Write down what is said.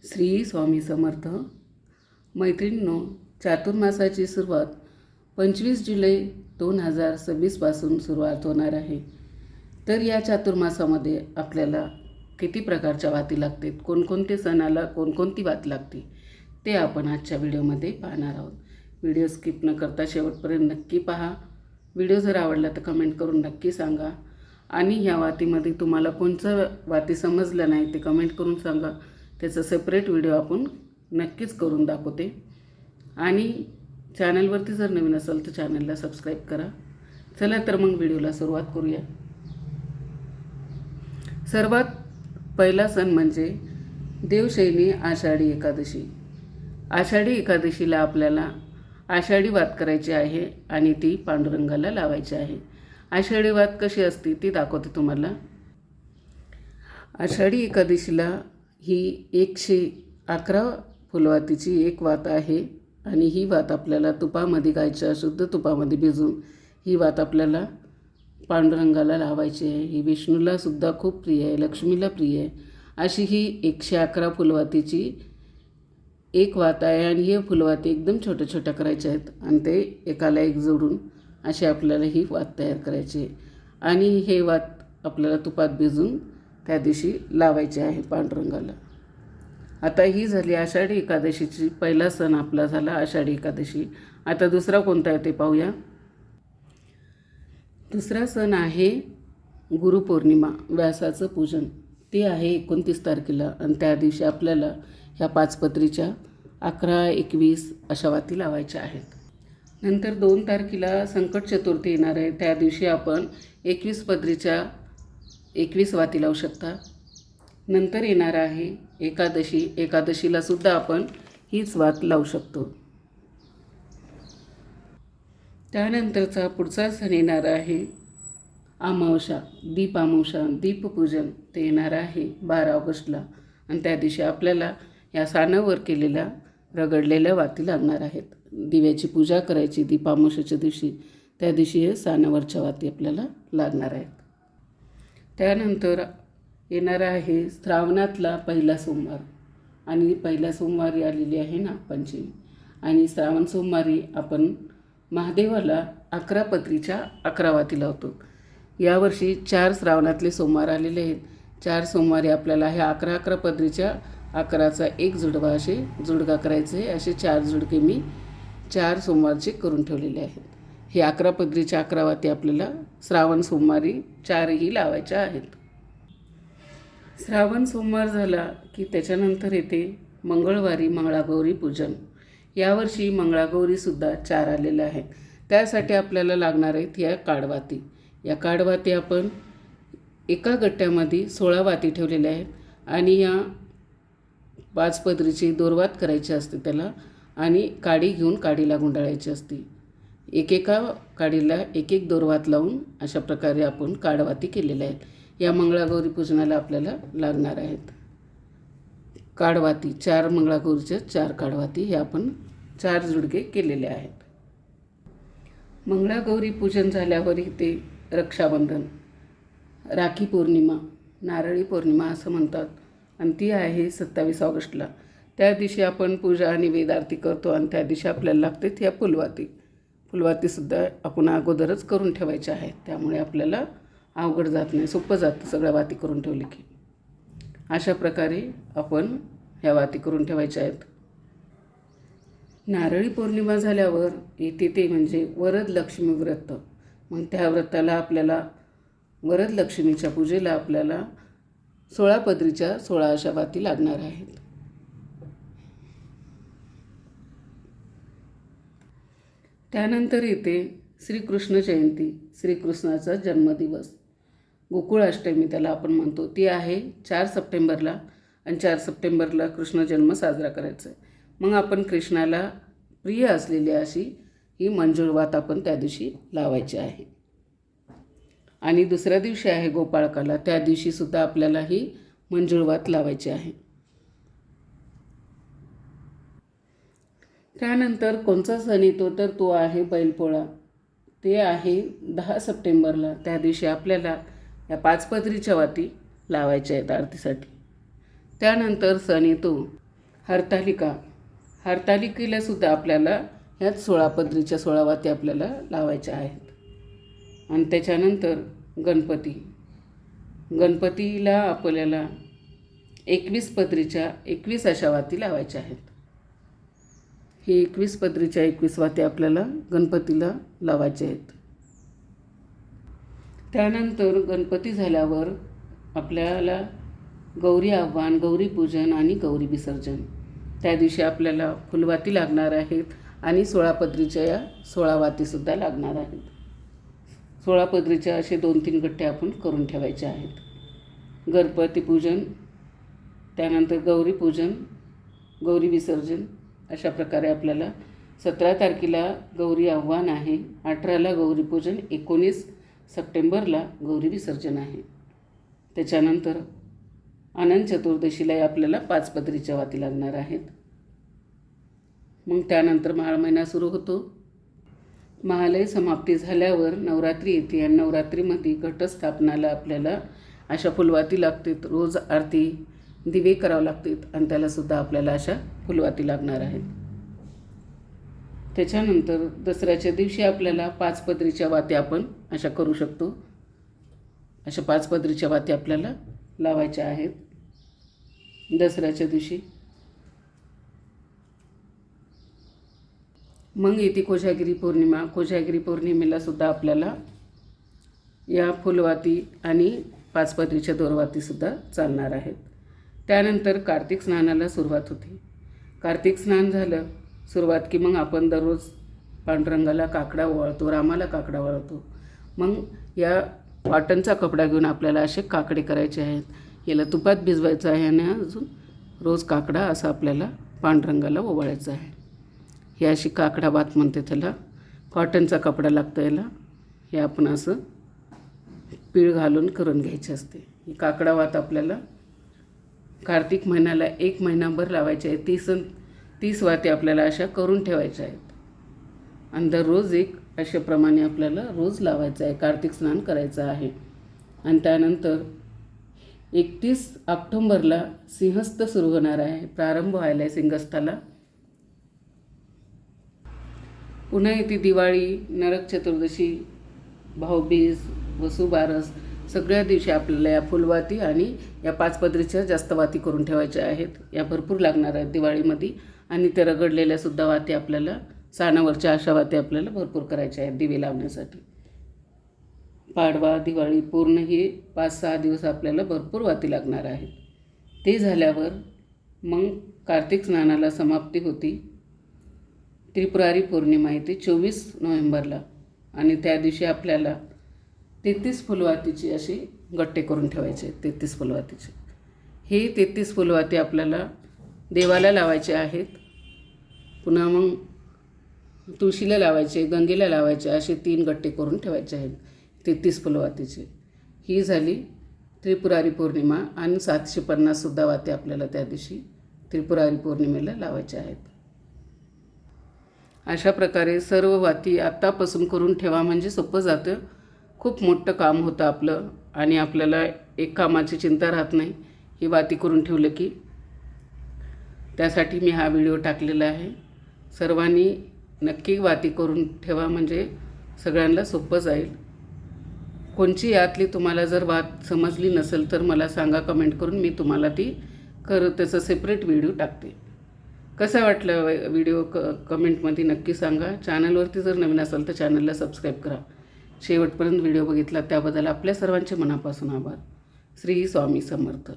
श्री स्वामी समर्थ. मैत्रिणींनो, चातुर्मासाची सुरुवात 25 जुलै 2026 सुरुवात होणार आहे. तर या चातुर्मासामध्ये आपल्याला किती प्रकारच्या वाती लागतात, कोणकोणते सणाला कोणकोणती वात लागते ते आपण आजच्या व्हिडिओमध्ये पाहणार आहोत. व्हिडिओ स्किप न करता शेवटपर्यंत नक्की पहा. व्हिडिओ जर आवडला तर कमेंट करून नक्की सांगा. आणि ह्या वातीमध्ये तुम्हाला कोणचं वाती समजलं नाही ते कमेंट करून सांगा. त्याचा सेपरेट व्हिडिओ आपण नक्कीच करून दाखवते. आणि चॅनलवरती जर नवीन असेल तर चॅनलला सबस्क्राईब करा. चला तर मग व्हिडिओला सुरुवात करूया. सर्वात पहिला सण म्हणजे देवशयनी आषाढी एकादशी. आषाढी एकादशीला आपल्याला आषाढी वात करायची आहे आणि ती पांडुरंगाला लावायची आहे. आषाढी वात कशी असते ती दाखवते तुम्हाला. आषाढी एकादशीला ही 111 फुलवातीची एक वात आहे आणि ही वात आपल्याला तुपामध्ये, गायच्या शुद्ध तुपामध्ये भिजून ही वात आपल्याला पांडुरंगाला लावायची आहे. ही विष्णूला सुद्धा खूप प्रिय आहे, लक्ष्मीला प्रिय आहे. अशी ही 111 फुलवातीची एक वात आहे. आणि हे फुलवाती एकदम छोट्या छोट्या करायच्या आहेत आणि ते एकाला एक जोडून अशी आपल्याला ही वात तयार करायची आहे. आणि हे वात आपल्याला तुपात भिजून त्या दिवशी लावायचे आहे पांडुरंगाला. आता ही झाली आषाढी एकादशीची. पहिला सण आपला झाला आषाढी एकादशी. आता दुसरा कोणता आहे ते पाहूया. दुसरा सण आहे गुरुपौर्णिमा, व्यासाचं पूजन. ते आहे 29 तारखेला आणि त्या दिवशी आपल्याला ह्या पाचपत्रीच्या 11, 21 अशा वाती लावायच्या आहेत. नंतर 2 तारखेला संकट चतुर्थी येणार आहे. त्या दिवशी आपण 21 पत्रीच्या 21 वाती लावू शकता. नंतर येणार आहे एकादशी. एकादशीला सुद्धा आपण हीच वात लावू शकतो. त्यानंतरचा पुढचा सण येणार आहे अमावस्या, दीप अमावस्या, दीपपूजन. ते येणार आहे 12 ऑगस्टला आणि त्या दिवशी आपल्याला या सानावर केलेल्या रगडलेल्या वाती लागणार आहेत. दिव्याची पूजा करायची दीप अमावस्याच्या दिवशी. त्या दिवशी हे सानावरच्या वाती आपल्याला लागणार आहेत. त्यानंतर येणार आहे श्रावणातला पहिला सोमवार. आणि पहिल्या सोमवारी आलेली आहे नागपंचमी. आणि श्रावण सोमवारी आपण महादेवाला 11 पत्रीच्या 11 वाती लावतो. यावर्षी 4 श्रावणातले सोमवार आलेले आहेत. 4 सोमवारी आपल्याला ह्या 11 पत्रीच्या 11चा एक जुडवा असे जुडगा करायचे आहे. असे 4 जुडके मी 4 सोमवारचे करून ठेवलेले आहेत. हे 11 पत्रीच्या 11 वाती आपल्याला श्रावण सोमवारी 4ही लावायच्या आहेत. श्रावण सोमवार झाला की त्याच्यानंतर येते मंगळवारी मंगळागौरी पूजन. यावर्षी मंगळागौरीसुद्धा 4 आलेल्या आहेत. त्यासाठी आपल्याला लागणार आहेत या काडवाती. या काडवाती आपण एका गट्ट्यामध्ये 16 वाती ठेवलेल्या आहेत. आणि या 5 पत्रीची दोरवात करायची असते त्याला. आणि काडी घेऊन काडीला गुंडाळायची असते. एकेका काडीला एक दोरवात लावून अशा प्रकारे आपण काडवाती केलेल्या आहेत. या मंगळागौरी पूजनाला आपल्याला लागणार आहेत काडवाती. 4 मंगळागौरीच्या 4 काडवाती हे आपण 4 जुडके केलेले आहेत. मंगळागौरी पूजन झाल्यावर इथे रक्षाबंधन, राखी पौर्णिमा, नारळी पौर्णिमा असं म्हणतात. आणि ती आहे 27 ऑगस्टला. त्या दिवशी आपण पूजा आणि वेद आरती करतो आणि त्या दिवशी आपल्याला लागते ह्या फुलवाती. फुलवातीसुद्धा आपण अगोदरच करून ठेवायच्या आहेत. त्यामुळे आपल्याला अवघड जात नाही, सोपं जातं सगळ्या वाती करून ठेवली की. अशा प्रकारे आपण ह्या वाती करून ठेवायच्या आहेत. नारळी पौर्णिमा झाल्यावर येते ते म्हणजे वरदलक्ष्मी व्रत. मग त्या व्रताला आपल्याला वरदलक्ष्मीच्या पूजेला आपल्याला 16 पत्रीच्या 16 अशा वाती लागणार आहेत. त्यानंतर येते श्रीकृष्ण जयंती, श्रीकृष्णाचा जन्मदिवस. गोकुळाष्टमी त्याला आपण म्हणतो. ती आहे 4 सप्टेंबरला. आणि 4 सप्टेंबरला कृष्ण जन्म साजरा करायचा आहे. मग आपण कृष्णाला प्रिय असलेली अशी ही मंजूळ वात आपण त्या दिवशी लावायची आहे. आणि दुसऱ्या दिवशी आहे गोपाळकाला. त्या दिवशीसुद्धा आपल्याला ही मंजूळ वात लावायची आहे. त्यानंतर कोणता सण येतो तर तो आहे बैलपोळा. ते आहे 10 सप्टेंबरला. त्या दिवशी आपल्याला या 5 पत्रीच्या वाती लावायच्या आहेत आरतीसाठी. त्यानंतर सण येतो हरतालिका, हरतालिकेलासुद्धा आपल्याला ह्याच 16 पदरीच्या 16 वाती आपल्याला लावायच्या आहेत. आणि त्याच्यानंतर गणपती, गणपतीला आपल्याला 21 पदरीच्या 21 अशा वाती लावायच्या आहेत. ही 21 पदरीच्या 21 वाती आपल्याला गणपतीला लावायच्या आहेत. त्यानंतर गणपती झाल्यावर आपल्याला गौरी आव्हान, गौरी पूजन आणि गौरी विसर्जन, त्या दिवशी आपल्याला फुलवाती लागणार आहेत आणि 16 पदरीच्या या 16 वातीसुद्धा लागणार आहेत. 16 पदरीच्या असे 2-3 गठ्ठे आपण करून ठेवायचे आहेत. गणपती पूजन, त्यानंतर गौरी पूजन, गौरी विसर्जन, अशा प्रकारे आपल्याला 17 तारखेला गौरी आव्हान आहे, 18ला गौरी पूजन, 19 सप्टेंबरला गौरी विसर्जन आहे. त्याच्यानंतर अनंत चतुर्दशीला आपल्याला 5 पदरीच्या वाती लागणार आहेत. मग त्यानंतर माळ महिना सुरू होतो. महालय समाप्ती झाल्यावर नवरात्री येते आणि नवरात्रीमध्ये घटस्थापनाला आपल्याला अशा फुलवाती लागतात. रोज आरती, दिवे करावं लागतात आणि त्यालासुद्धा आपल्याला अशा फुलवाती लागणार आहेत. त्याच्यानंतर दसऱ्याच्या दिवशी आपल्याला 5 पदरीच्या वाती आपण अशा करू शकतो. अशा 5 पदरीच्या वाती आपल्याला लावायच्या आहेत दसऱ्याच्या दिवशी. मग येते कोजागिरी पौर्णिमा. कोजागिरी पौर्णिमेलासुद्धा आपल्याला या फुलवाती आणि 5 पदरीच्या दोरवातीसुद्धा चालणार आहेत. त्यानंतर कार्तिक स्नानाला सुरुवात होते. कार्तिक स्नान झालं सुरुवात की मग आपण दररोज पांडुरंगाला काकडा ओवाळतो, रामाला काकडा ओवाळतो. मग या कॉटनचा कपडा घेऊन आपल्याला असे काकडे करायचे आहेत. याला तुपात भिजवायचं आहे आणि अजून रोज काकडा असा आपल्याला पांडुरंगाला ओवाळायचा आहे. ही अशी काकडा भात म्हणते त्याला. कॉटनचा कपडा लागतो याला. हे आपण असं पीळ घालून करून घ्यायचे असते. ही काकडा भात आपल्याला कार्तिक महिन्याला 1 महिनाभर लावायचे आहे. 30 वाती आपल्याला अशा करून ठेवायच्या आहेत आणि दररोज एक अशाप्रमाणे आपल्याला रोज लावायचं आहे. कार्तिक स्नान करायचं आहे. आणि त्यानंतर 31 ऑक्टोंबरला सिंहस्थ सुरू होणार आहे. प्रारंभ व्हायला आहे सिंहस्थाला. पुन्हा येते दिवाळी, नरक चतुर्दशी, भाऊबीज, वसुबारस. सगळ्या दिवशी आपल्याला या फुलवाती आणि या 5 पदरीच्या जास्त वाती करून ठेवायच्या आहेत. या भरपूर लागणार आहेत दिवाळीमध्ये. आणि त्या रगडलेल्यासुद्धा वाती आपल्याला, सानावरच्या अशा वाती आपल्याला भरपूर करायच्या आहेत दिवे लावण्यासाठी. पाडवा, दिवाळी पूर्ण हे 5-6 दिवस आपल्याला भरपूर वाती लागणार आहेत. ते झाल्यावर मग कार्तिक स्नानाला समाप्ती होती. त्रिपुरारी पौर्णिमा येते 24 नोव्हेंबरला आणि त्या दिवशी आपल्याला 33 फुलवातीची अशी गट्टे करून ठेवायचे आहेत. 33 फुलवातीचे. हे 33 फुलवाती आपल्याला देवाला लावायचे आहेत. पुन्हा मग तुळशीला लावायचे, गंगेला लावायचे, असे 3 गट्टे करून ठेवायचे आहेत 33 फुलवातीचे. ही झाली त्रिपुरारी पौर्णिमा. आणि 750सुद्धा वाती आपल्याला त्या दिवशी त्रिपुरारी पौर्णिमेला लावायच्या आहेत. अशा प्रकारे सर्व वाती आत्तापासून करून ठेवा म्हणजे सोपं जातं. खूप मोठं काम होतं आपलं आणि आपल्याला एक कामाची चिंता राहत नाही ही वाती करून ठेवलं की. त्यासाठी मी हा व्हिडिओ टाकलेला आहे. सर्वांनी नक्की वाती करून ठेवा म्हणजे सगळ्यांना सोपं जाईल. कोणची यातली तुम्हाला जर वात समजली नसेल तर मला सांगा कमेंट करून, मी तुम्हाला ती त्याचं सेपरेट व्हिडिओ टाकते. कसं वाटलं व्हिडिओ कमेंटमध्ये नक्की सांगा. चॅनलवरती जर नवीन असाल तर चॅनलला सबस्क्राईब करा. शेवटपर्यंत व्हिडिओ बघितला त्याबद्दल आपल्या सर्वांचे मनापासून आभार. श्री स्वामी समर्थ.